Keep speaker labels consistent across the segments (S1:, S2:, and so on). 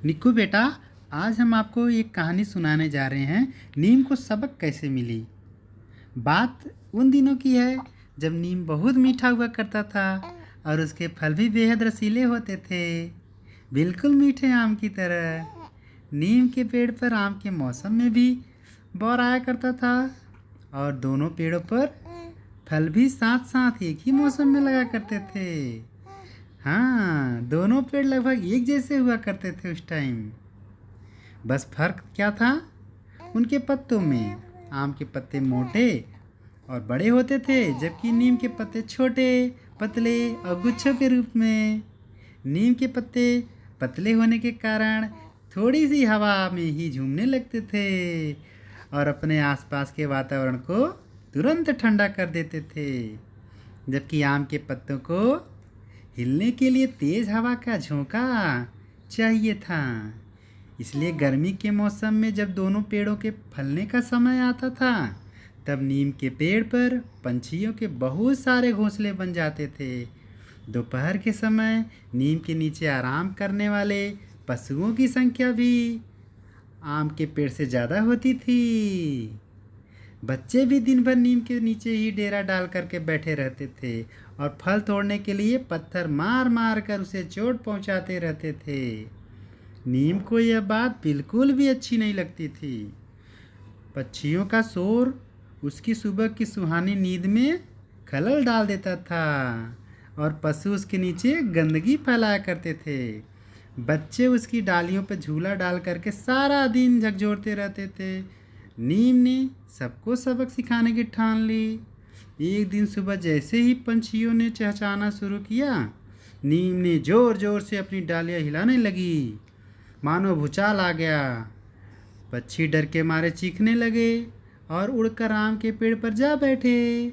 S1: निक्कू बेटा, आज हम आपको एक कहानी सुनाने जा रहे हैं। नीम को सबक कैसे मिली। बात उन दिनों की है जब नीम बहुत मीठा हुआ करता था और उसके फल भी बेहद रसीले होते थे, बिल्कुल मीठे आम की तरह। नीम के पेड़ पर आम के मौसम में भी बौर आया करता था और दोनों पेड़ों पर फल भी साथ साथ एक ही मौसम में लगा करते थे। हाँ, दोनों पेड़ लगभग एक जैसे हुआ करते थे उस टाइम। बस फर्क क्या था उनके पत्तों में। आम के पत्ते मोटे और बड़े होते थे, जबकि नीम के पत्ते छोटे, पतले और गुच्छों के रूप में। नीम के पत्ते पतले होने के कारण थोड़ी सी हवा में ही झूमने लगते थे और अपने आसपास के वातावरण को तुरंत ठंडा कर देते थे, जबकि आम के पत्तों को हिलने के लिए तेज हवा का झोंका चाहिए था। इसलिए गर्मी के मौसम में जब दोनों पेड़ों के फलने का समय आता था, तब नीम के पेड़ पर पंछियों के बहुत सारे घोंसले बन जाते थे। दोपहर के समय नीम के नीचे आराम करने वाले पशुओं की संख्या भी आम के पेड़ से ज़्यादा होती थी। बच्चे भी दिन भर नीम के नीचे ही डेरा डाल करके बैठे रहते थे और फल तोड़ने के लिए पत्थर मार मार कर उसे चोट पहुंचाते रहते थे। नीम को यह बात बिल्कुल भी अच्छी नहीं लगती थी। पक्षियों का शोर उसकी सुबह की सुहानी नींद में खलल डाल देता था और पशु उसके नीचे गंदगी फैलाया करते थे। बच्चे उसकी डालियों पर झूला डाल करके सारा दिन झकझोरते रहते थे। नीम ने सबको सबक सिखाने की ठान ली। एक दिन सुबह जैसे ही पंछियों ने चहचहाना शुरू किया, नीम ने जोर जोर से अपनी डालियां हिलाने लगी, मानो भूचाल आ गया। पक्षी डर के मारे चीखने लगे और उड़कर आम के पेड़ पर जा बैठे।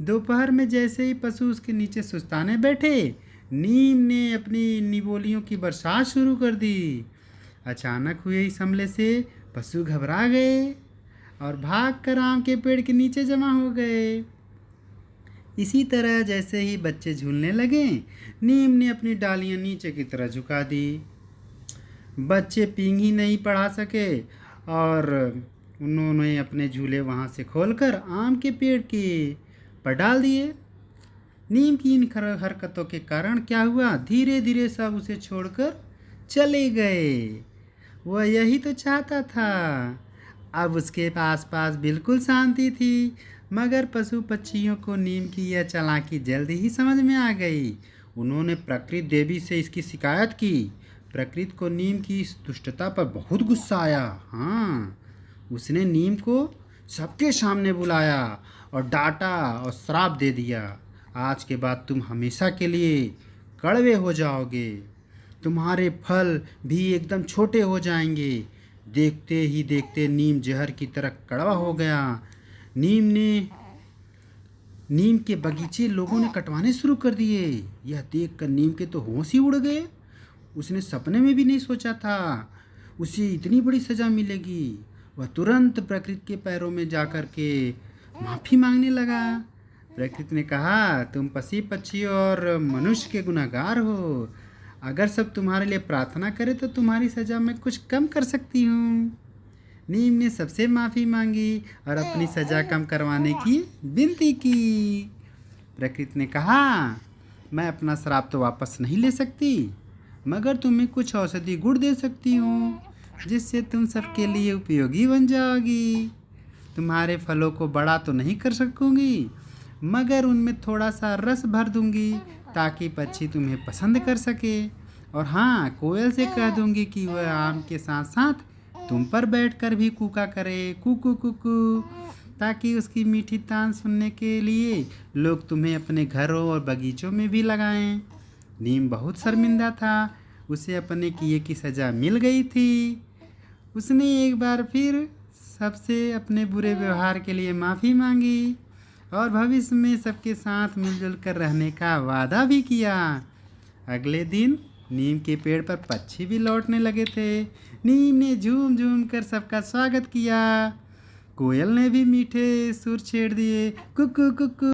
S1: दोपहर में जैसे ही पशु उसके नीचे सुस्ताने बैठे, नीम ने अपनी निबोलियों की बरसात शुरू कर दी। अचानक हुए इस हमले से पशु घबरा गए और भागकर आम के पेड़ के नीचे जमा हो गए। इसी तरह जैसे ही बच्चे झूलने लगे, नीम ने अपनी डालियां नीचे की तरह झुका दी। बच्चे पींग ही नहीं पड़ा सके और उन्होंने अपने झूले वहां से खोलकर आम के पेड़ के पर डाल दिए। नीम की इन हरकतों के कारण क्या हुआ, धीरे धीरे सब उसे छोड़कर चले गए। वह यही तो चाहता था। अब उसके आसपास बिल्कुल शांति थी, मगर पशु पक्षियों को नीम की यह चालाकी जल्दी ही समझ में आ गई। उन्होंने प्रकृति देवी से इसकी शिकायत की। प्रकृति को नीम की इस दुष्टता पर बहुत गुस्सा आया। हाँ, उसने नीम को सबके सामने बुलाया और डांटा और श्राप दे दिया। आज के बाद तुम हमेशा के लिए कड़वे हो जाओगे। तुम्हारे फल भी एकदम छोटे हो जाएंगे। देखते ही देखते नीम जहर की तरह कड़वा हो गया। नीम के बगीचे लोगों ने कटवाने शुरू कर दिए। यह देखकर नीम के तो होश ही उड़ गए। उसने सपने में भी नहीं सोचा था उसे इतनी बड़ी सज़ा मिलेगी। वह तुरंत प्रकृति के पैरों में जाकर के माफ़ी मांगने लगा। प्रकृति ने कहा, तुम पशु पक्षी और मनुष्य के गुनहगार हो। अगर सब तुम्हारे लिए प्रार्थना करें तो तुम्हारी सज़ा मैं कुछ कम कर सकती हूँ। नीम ने सबसे माफ़ी मांगी और अपनी सज़ा कम करवाने की विनती की। प्रकृति ने कहा, मैं अपना श्राप तो वापस नहीं ले सकती, मगर तुम्हें कुछ औषधि गुण दे सकती हूँ, जिससे तुम सबके लिए उपयोगी बन जाओगी। तुम्हारे फलों को बड़ा तो नहीं कर सकूँगी, मगर उनमें थोड़ा सा रस भर दूँगी ताकि पक्षी तुम्हें पसंद कर सके। और हाँ, कोयल से कह दूँगी कि वह आम के साथ साथ तुम पर बैठकर भी कूका करे, कुकू कुकू, ताकि उसकी मीठी तान सुनने के लिए लोग तुम्हें अपने घरों और बगीचों में भी लगाएं। नीम बहुत शर्मिंदा था। उसे अपने किए की सज़ा मिल गई थी। उसने एक बार फिर सबसे अपने बुरे व्यवहार के लिए माफ़ी मांगी और भविष्य में सबके साथ मिलजुल कर रहने का वादा भी किया। अगले दिन नीम के पेड़ पर पक्षी भी लौटने लगे थे। नीम ने झूम झूम कर सबका स्वागत किया। कोयल ने भी मीठे सुर छेड़ दिए, कुकू कुकू।